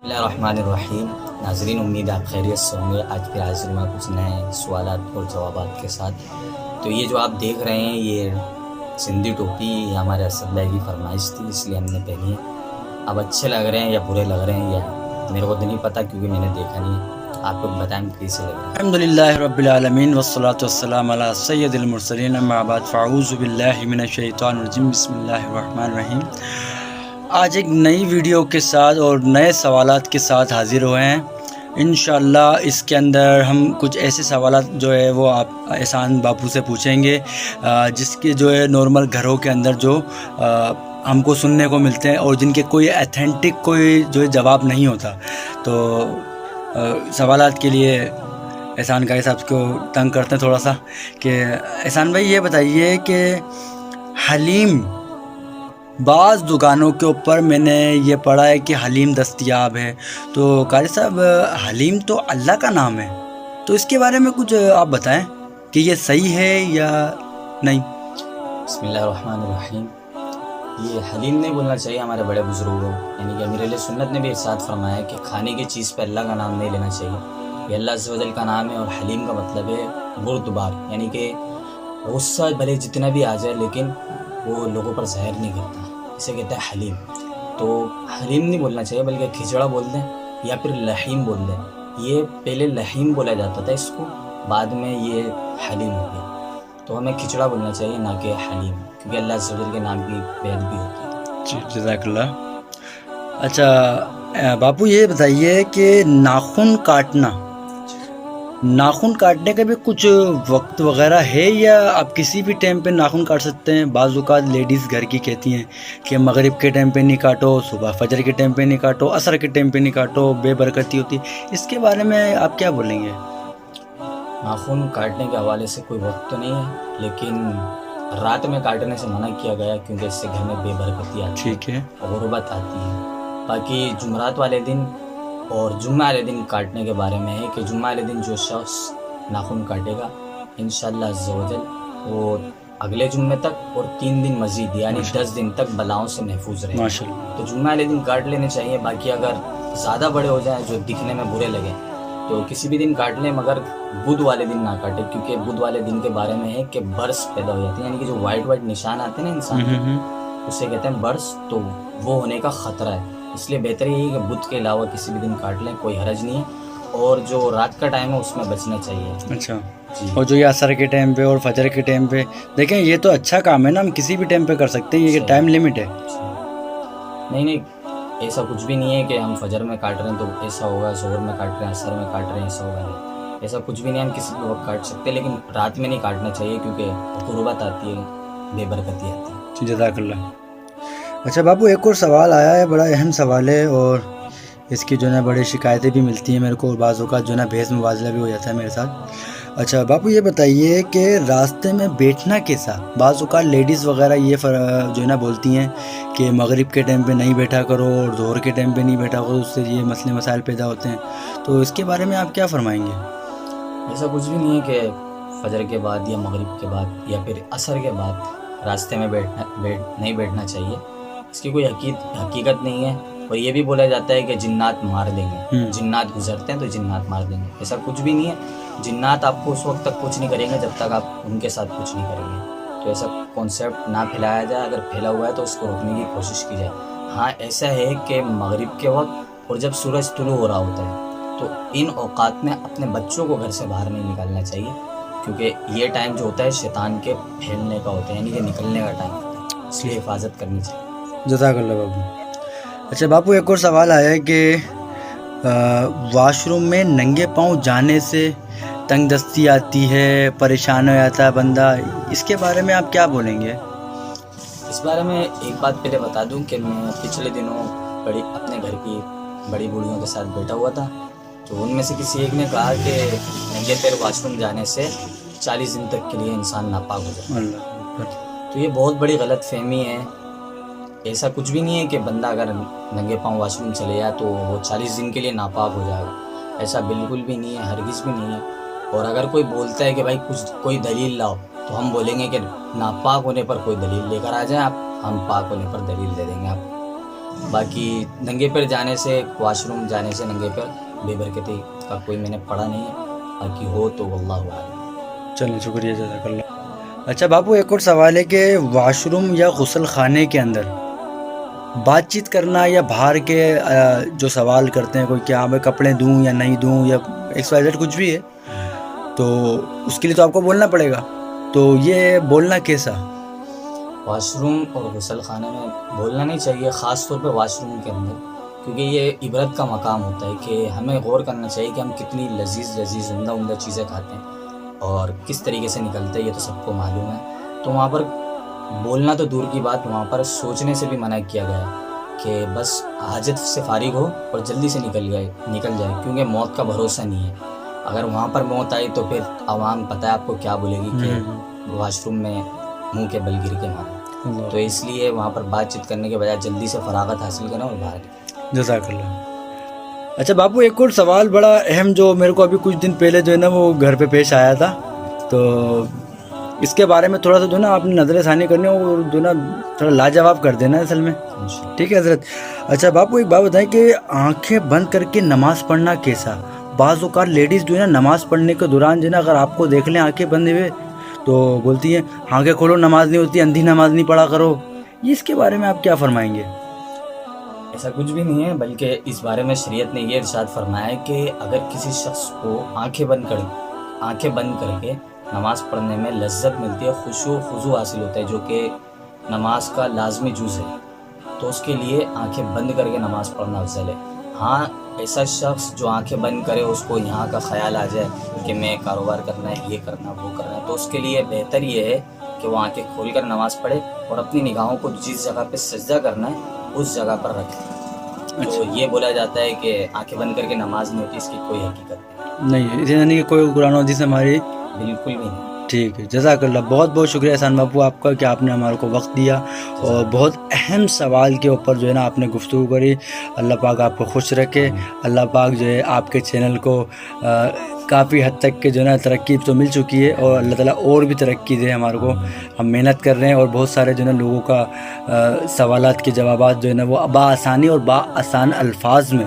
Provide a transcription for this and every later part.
بسم اللہ الرحمن الرحیم. ناظرین، امید آپ خیریت سے ہوں گے. آج پھر حاضر ہوا کچھ نئے سوالات اور جوابات کے ساتھ. تو یہ جو آپ دیکھ رہے ہیں یہ سندھی ٹوپی یہ ہمارے اسد بھائی کی فرمائش تھی، اس لیے ہم نے پہنی ہے. اب اچھے لگ رہے ہیں یا برے لگ رہے ہیں یا میرے کو تو نہیں پتہ کیونکہ میں نے دیکھا نہیں ہے. آپ لوگ بتائیں کیسے لگ رہے ہیں. الحمدللہ رب العالمین والصلاة والسلام علی سید المرسلین، اما بعد فاعوذ باللہ من الشیطان الرجیم. بسم اللہ الرحمن الرحیم. آج ایک نئی ویڈیو کے ساتھ اور نئے سوالات کے ساتھ حاضر ہوئے ہیں. انشاءاللہ اس کے اندر ہم کچھ ایسے سوالات جو ہے وہ آپ احسان باپو سے پوچھیں گے جس کے جو ہے نارمل گھروں کے اندر جو ہم کو سننے کو ملتے ہیں اور جن کے کوئی ایتھینٹک کوئی جو ہے جواب نہیں ہوتا. تو سوالات کے لیے احسان بھائی صاحب کو تنگ کرتے ہیں تھوڑا سا کہ احسان بھائی یہ بتائیے کہ حلیم، بعض دکانوں کے اوپر میں نے یہ پڑھا ہے کہ حلیم دستیاب ہے. تو قاری صاحب، حلیم تو اللہ کا نام ہے، تو اس کے بارے میں کچھ آپ بتائیں کہ یہ صحیح ہے یا نہیں. بسم اللہ الرحمن الرحیم. یہ حلیم نہیں بولنا چاہیے ہمارے بڑے بزرگوں، یعنی کہ امیر اہل سنت نے بھی ارشاد فرمایا ہے کہ کھانے کی چیز پہ اللہ کا نام نہیں لینا چاہیے. یہ اللہ عز و جل کا نام ہے. اور حلیم کا مطلب ہے بردبار، یعنی کہ غصہ بھلے جتنا بھی آ جائے لیکن وہ لوگوں پر ظاہر نہیں کرتا، اسے کہتے ہیں حلیم. تو حلیم نہیں بولنا چاہیے بلکہ کھچڑا بول دیں یا پھر لحیم بول دیں. یہ پہلے لحیم بولا جاتا تھا اس کو، بعد میں یہ حلیم ہو گیا. تو ہمیں کھچڑا بولنا چاہیے نہ کہ حلیم، کیونکہ اللہ عز و جل کے نام کی بید بھی ہوتی ہے. جی جزاک اللہ. اچھا باپو یہ بتائیے کہ ناخن کاٹنے کا بھی کچھ وقت وغیرہ ہے یا آپ کسی بھی ٹائم پہ ناخن کاٹ سکتے ہیں؟ بعض اوقات لیڈیز گھر کی کہتی ہیں کہ مغرب کے ٹائم پہ نہیں کاٹو، صبح فجر کے ٹائم پہ نہیں کاٹو، عصر کے ٹائم پہ نہیں کاٹو، بے برکتی ہوتی. اس کے بارے میں آپ کیا بولیں گے؟ ناخن کاٹنے کے حوالے سے کوئی وقت تو نہیں ہے، لیکن رات میں کاٹنے سے منع کیا گیا کیونکہ اس سے گھر میں بے برکتی آتی ٹھیک ہے. غربت آتی ہے. باقی جمعرات والے دن اور جمعہ والے دن کاٹنے کے بارے میں ہے کہ جمعہ والے دن جو شخص ناخن کاٹے گا انشاءاللہ عز و جل وہ اگلے جمعے تک اور 3 دن مزید یعنی 10 دن تک بلاؤں سے محفوظ رہے. ماشاءاللہ. تو جمعہ والے دن کاٹ لینے چاہیے. باقی اگر زیادہ بڑے ہو جائیں جو دکھنے میں برے لگیں تو کسی بھی دن کاٹ لیں، مگر بدھ والے دن نہ کاٹے، کیونکہ بدھ والے دن کے بارے میں ہے کہ برس پیدا ہو جاتے ہیں، یعنی کہ جو وائٹ نشان آتے ہیں نا انسان کے، اسے کہتے ہیں برس. تو وہ ہونے کا خطرہ ہے، اس لیے بہتر یہی ہے کہ بدھ کے علاوہ کسی بھی دن کاٹ لیں، کوئی حرج نہیں ہے. اور جو رات کا ٹائم ہے اس میں بچنا چاہیے. اچھا. جی. اور جو یہ عصر کے ٹائم پہ اور فجر کے ٹائم پہ، دیکھیں یہ تو اچھا کام ہے نا، ہم کسی بھی ٹائم پہ کر سکتے ہیں، یہ ٹائم لمٹ ہے. نہیں ایسا کچھ بھی نہیں ہے کہ ہم فجر میں کاٹ رہے ہیں تو ایسا ہوگا، ظہر میں کاٹ رہے ہیں، عصر میں کاٹ رہے ہیں ایسا ہوگا. نہیں، ایسا کچھ بھی نہیں. ہم کسی بھی وقت کاٹ سکتے ہیں، لیکن رات میں نہیں کاٹنا چاہیے کیونکہ غربت آتی ہے، بے برکتی آتی ہے. جزاک اللہ. اچھا باپو ایک اور سوال آیا ہے، بڑا اہم سوال ہے اور اس کی جو ہے بڑی شکایتیں بھی ملتی ہیں میرے کو، اور بعض اوقات جو ہے بحث مبادلہ بھی ہو جاتا ہے میرے ساتھ. اچھا باپو یہ بتائیے کہ راستے میں بیٹھنا کیسا؟ بعض اوقات لیڈیز وغیرہ یہ جو ہے نا بولتی ہیں کہ مغرب کے ٹائم پہ نہیں بیٹھا کرو اور ظہر کے ٹائم پہ نہیں بیٹھا کرو، اس سے یہ مسئلے مسائل پیدا ہوتے ہیں. تو اس کے بارے میں آپ کیا فرمائیں گے؟ ایسا کچھ بھی نہیں ہے کہ فجر کے بعد یا مغرب کے بعد یا پھر عصر کے بعد راستے میں نہیں بیٹھنا چاہیے. اس کی کوئی حقیقت نہیں ہے. اور یہ بھی بولا جاتا ہے کہ جنات مار دیں گے، جنات گزرتے ہیں تو جنات مار دیں گے. ایسا کچھ بھی نہیں ہے. جنات آپ کو اس وقت تک کچھ نہیں کریں گے جب تک آپ ان کے ساتھ کچھ نہیں کریں گے. تو ایسا کانسیپٹ نہ پھیلایا جائے. اگر پھیلا ہوا ہے تو اس کو روکنے کی کوشش کی جائے. ہاں ایسا ہے کہ مغرب کے وقت اور جب سورج طلوع ہو رہا ہوتا ہے تو ان اوقات میں اپنے بچوں کو گھر سے باہر نہیں نکالنا چاہیے، کیونکہ یہ ٹائم جو ہوتا ہے شیطان کے پھیلنے کا ہوتا ہے، یعنی کہ نکلنے کا ٹائم ہوتا ہے. اس لیے حفاظت کرنی چاہیے. جزاک اللہ باپو. اچھا باپو ایک اور سوال آیا ہے کہ واش روم میں ننگے پاؤں جانے سے تنگ دستی آتی ہے، پریشان ہو جاتا ہے بندہ، اس کے بارے میں آپ کیا بولیں گے؟ اس بارے میں ایک بات پہلے بتا دوں کہ میں پچھلے دنوں اپنے گھر کی بڑی بوڑھیوں کے ساتھ بیٹھا ہوا تھا، تو ان میں سے کسی ایک نے کہا کہ ننگے پیر واش روم جانے سے 40 دن تک کے لیے انسان ناپاک ہو جاتا ہے. تو یہ بہت بڑی غلط فہمی ہے. ایسا کچھ بھی نہیں ہے کہ بندہ اگر ننگے پاؤں واش روم چلے جائے تو وہ 40 دن کے لیے ناپاک ہو جائے گا. ایسا بالکل بھی نہیں ہے، ہرگز بھی نہیں ہے. اور اگر کوئی بولتا ہے کہ بھائی کوئی دلیل لاؤ تو ہم بولیں گے کہ ناپاک ہونے پر کوئی دلیل لے کر آ جائیں آپ، ہم پاک ہونے پر دلیل دے دیں گے آپ. باقی ننگے پیر جانے سے، واش روم جانے سے ننگے پیر بے برکتی کا کوئی میں نے پڑھا نہیں ہے، باقی ہو تو واللہ اعلم۔ چلیں شکریہ، جزاک اللہ۔ اچھا باپو ایک اور سوال ہے کہ واش روم یا غسل خانے کے اندر بات چیت کرنا یا باہر کے جو سوال کرتے ہیں کوئی کہ ہاں میں کپڑے دوں یا نہیں دوں یا XYZ کچھ بھی ہے، تو اس کے لیے تو آپ کو بولنا پڑے گا، تو یہ بولنا کیسا؟ واش روم اور غسل خانے میں بولنا نہیں چاہیے، خاص طور پہ واش روم کے اندر، کیونکہ یہ عبرت کا مقام ہوتا ہے کہ ہمیں غور کرنا چاہیے کہ ہم کتنی لذیذ عمدہ چیزیں کھاتے ہیں اور کس طریقے سے نکلتے ہیں، یہ تو سب کو معلوم ہے۔ تو وہاں پر بولنا تو دور کی بات، وہاں پر سوچنے سے بھی منع کیا گیا ہے کہ بس حاجت سے فارغ ہو اور جلدی سے نکل جائے، کیونکہ موت کا بھروسہ نہیں ہے۔ اگر وہاں پر موت آئی تو پھر عوام پتہ ہے آپ کو کیا بولے گی کہ واش روم میں منہ کے بل گر کے مارا، تو اس لیے وہاں پر بات چیت کرنے کے بجائے جلدی سے فراغت حاصل کرنا اور باہر نکلیں۔ جزاک اللہ۔ اچھا باپو ایک اور سوال بڑا اہم جو میرے کو ابھی کچھ دن پہلے جو ہے نا وہ گھر پہ پیش آیا تھا، تو اس کے بارے میں تھوڑا سا جو ہے نا آپ نے نظر ثانی کرنی اور جو ہے نا تھوڑا لاجواب کر دینا اصل میں، ٹھیک ہے حضرت؟ اچھا باپو ایک بات بتائیں کہ آنکھیں بند کر کے نماز پڑھنا کیسا؟ بعض اوقات لیڈیز جو ہے نا نماز پڑھنے کے دوران جو ہے نا اگر آپ کو دیکھ لیں آنکھیں بند ہوئے تو بولتی ہیں آنکھیں کھولو نماز نہیں ہوتی، اندھی نماز نہیں پڑھا کرو، یہ اس کے بارے میں آپ کیا فرمائیں گے؟ ایسا کچھ بھی نہیں ہے، بلکہ اس بارے میں شریعت نے یہ ارشاد فرمایا ہے کہ اگر کسی شخص کو آنکھیں بند کر کے نماز پڑھنے میں لذت ملتی ہے، خشوع و خضوع حاصل ہوتا ہے، جو کہ نماز کا لازمی جز ہے، تو اس کے لیے آنکھیں بند کر کے نماز پڑھنا افضل ہے۔ ہاں ایسا شخص جو آنکھیں بند کرے اس کو یہاں کا خیال آ جائے کہ میں کاروبار کرنا ہے، یہ کرنا وہ کرنا ہے، تو اس کے لیے بہتر یہ ہے کہ وہ آنکھیں کھول کر نماز پڑھے اور اپنی نگاہوں کو جس جگہ پہ سجدہ کرنا ہے اس جگہ پر رکھے۔ تو یہ بولا جاتا ہے کہ آنکھیں بند کر کے نماز نہیں ہوتی، اس کی کوئی حقیقت نہیں، اسے یعنی کہ کوئی قرآن و حدیث ہماری بالکل بھی نہیں۔ ٹھیک ہے، جزاک اللہ۔ بہت بہت شکریہ احسان باپو آپ کا کہ آپ نے ہمارے کو وقت دیا اور بہت اہم سوال کے اوپر جو ہے نا آپ نے گفتگو کری۔ اللہ پاک آپ کو خوش رکھے، اللہ پاک جو ہے آپ کے چینل کو کافی حد تک کے جو ہے نا ترقی تو مل چکی ہے اور اللہ تعالیٰ اور بھی ترقی دے ہمارے کو۔ ہم محنت کر رہے ہیں اور بہت سارے جو ہے نا لوگوں کا سوالات کے جوابات جو ہے نا وہ بآسانی اور آسان الفاظ میں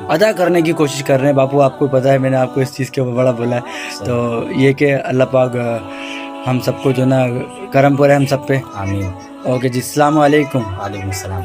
ادا کرنے کی کوشش کر رہے ہیں۔ باپو آپ کو پتہ ہے میں نے آپ کو اس چیز کے اوپر بڑا بولا ہے، تو یہ کہ اللہ پاک ہم سب کو جو ہے نا کرم کرے ہم سب پہ۔ آمین۔ اوکے جی، السلام علیکم۔ وعلیکم السلام۔